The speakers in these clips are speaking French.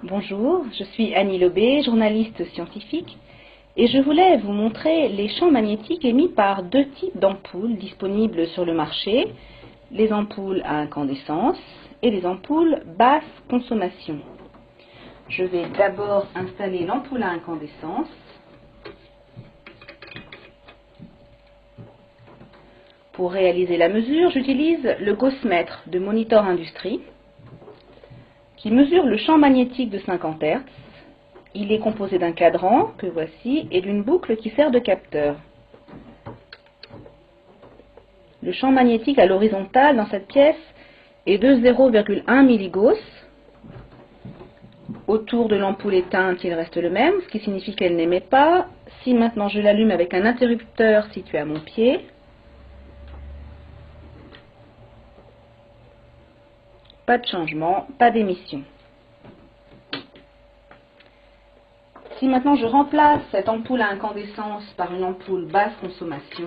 Bonjour, je suis Annie Lebé, journaliste scientifique, et je voulais vous montrer les champs magnétiques émis par deux types d'ampoules disponibles sur le marché, les ampoules à incandescence et les ampoules basse consommation. Je vais d'abord installer l'ampoule à incandescence. Pour réaliser la mesure, j'utilise le Gauss-mètre de Monitor Industries, qui mesure le champ magnétique de 50 Hz. Il est composé d'un cadran, que voici, et d'une boucle qui sert de capteur. Le champ magnétique à l'horizontale dans cette pièce est de 0,1 milligauss. Autour de l'ampoule éteinte, il reste le même, ce qui signifie qu'elle n'émet pas. Si maintenant je l'allume avec un interrupteur situé à mon pied, pas de changement, pas d'émission. Si maintenant je remplace cette ampoule à incandescence par une ampoule basse consommation,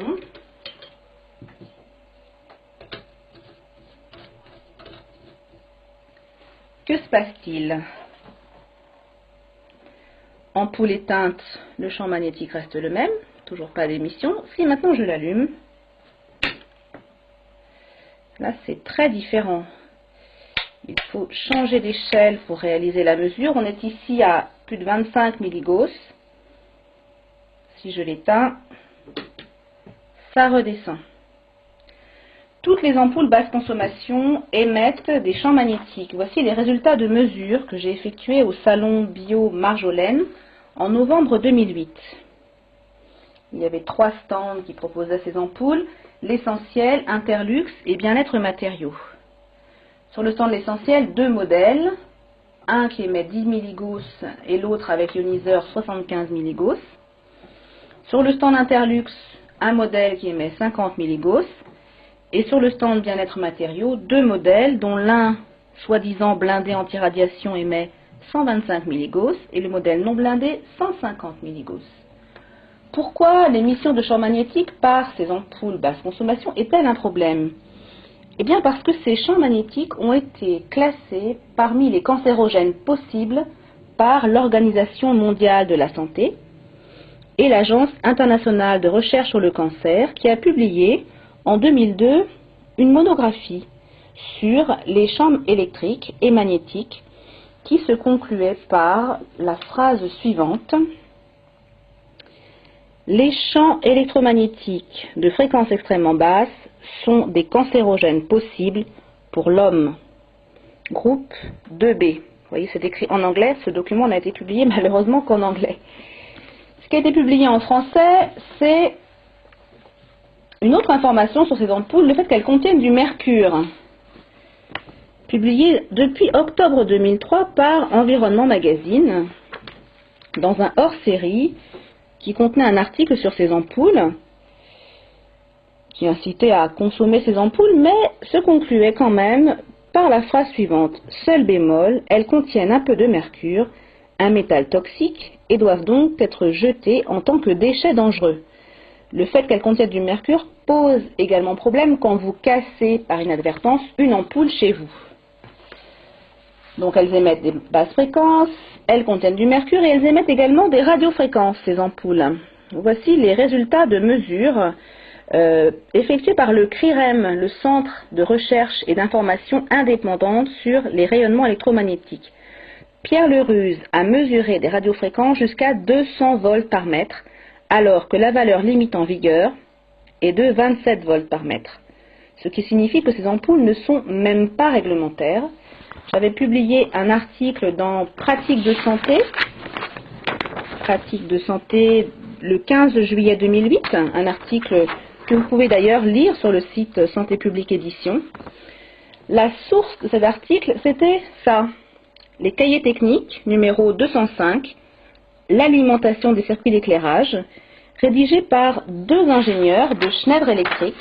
que se passe-t-il? Ampoule éteinte, le champ magnétique reste le même, toujours pas d'émission. Si maintenant je l'allume, là c'est très différent. Il faut changer d'échelle pour réaliser la mesure. On est ici à plus de 25 milligauss. Si je l'éteins, ça redescend. Toutes les ampoules basse consommation émettent des champs magnétiques. Voici les résultats de mesure que j'ai effectués au salon bio Marjolaine en novembre 2008. Il y avait 3 stands qui proposaient ces ampoules, l'essentiel, Interlux et Bien-être matériaux. Sur le stand de l'essentiel, 2 modèles, un qui émet 10 milligauss et l'autre avec ioniseur 75 milligauss. Sur le stand Interlux, un modèle qui émet 50 milligauss. Et sur le stand Bien-être matériaux, 2 modèles, dont l'un, soi-disant blindé anti-radiation, émet 125 milligauss et le modèle non blindé 150 milligauss. Pourquoi l'émission de champs magnétiques par ces ampoules basse consommation est-elle un problème? Eh bien parce que ces champs magnétiques ont été classés parmi les cancérogènes possibles par l'Organisation mondiale de la santé et l'Agence internationale de recherche sur le cancer qui a publié en 2002 une monographie sur les champs électriques et magnétiques qui se concluait par la phrase suivante: les champs électromagnétiques de fréquence extrêmement basse sont des cancérogènes possibles pour l'homme. Groupe 2B. Vous voyez, c'est écrit en anglais. Ce document n'a été publié malheureusement qu'en anglais. Ce qui a été publié en français, c'est une autre information sur ces ampoules, le fait qu'elles contiennent du mercure. Publié depuis octobre 2003 par Environnement Magazine, dans un hors-série qui contenait un article sur ces ampoules, qui incitait à consommer ces ampoules, mais se concluait quand même par la phrase suivante: seul bémol, elles contiennent un peu de mercure, un métal toxique, et doivent donc être jetées en tant que déchets dangereux. Le fait qu'elles contiennent du mercure pose également problème quand vous cassez par inadvertance une ampoule chez vous. Donc elles émettent des basses fréquences, elles contiennent du mercure et elles émettent également des radiofréquences, ces ampoules. Voici les résultats de mesures effectué par le CRIREM, le Centre de recherche et d'information indépendante sur les rayonnements électromagnétiques. Pierre Leruse a mesuré des radiofréquences jusqu'à 200 volts par mètre, alors que la valeur limite en vigueur est de 27 volts par mètre, ce qui signifie que ces ampoules ne sont même pas réglementaires. J'avais publié un article dans Pratique de santé le 15 juillet 2008, un article que vous pouvez d'ailleurs lire sur le site Santé Publique Édition. La source de cet article, c'était ça: les cahiers techniques, numéro 205, l'alimentation des circuits d'éclairage, rédigé par 2 ingénieurs de Schneider Electric,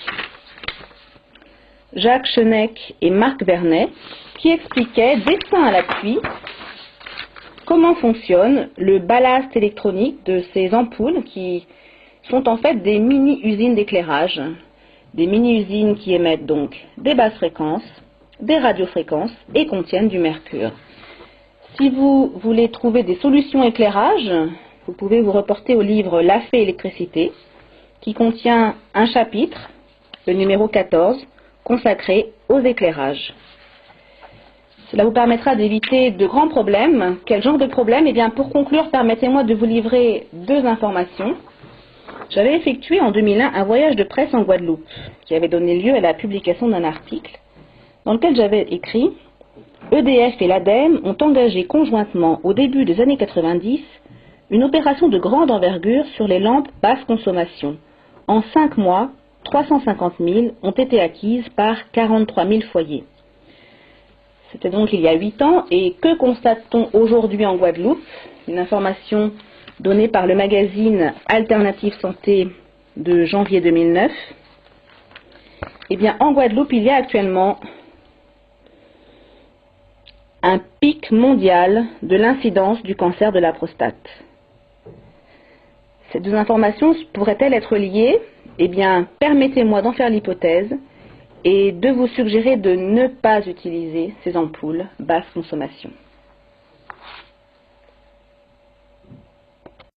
Jacques Chenek et Marc Vernet, qui expliquaient, dessin à l'appui, comment fonctionne le ballast électronique de ces ampoules qui sont en fait des mini-usines d'éclairage. Des mini-usines qui émettent donc des basses fréquences, des radiofréquences et contiennent du mercure. Si vous voulez trouver des solutions éclairage, vous pouvez vous reporter au livre La Fée électricité, qui contient un chapitre, le numéro 14, consacré aux éclairages. Cela vous permettra d'éviter de grands problèmes. Quel genre de problème? Eh bien, pour conclure, permettez-moi de vous livrer deux informations. J'avais effectué en 2001 un voyage de presse en Guadeloupe, qui avait donné lieu à la publication d'un article dans lequel j'avais écrit « EDF et l'ADEME ont engagé conjointement au début des années 90 une opération de grande envergure sur les lampes basse consommation. En 5 mois, 350 000 ont été acquises par 43 000 foyers. » C'était donc il y a 8 ans, et que constate-t-on aujourd'hui en Guadeloupe? Une information donnée par le magazine Alternative Santé de janvier 2009. Eh bien, en Guadeloupe, il y a actuellement un pic mondial de l'incidence du cancer de la prostate. Ces deux informations pourraient-elles être liées? Eh bien, permettez-moi d'en faire l'hypothèse et de vous suggérer de ne pas utiliser ces ampoules basse consommation.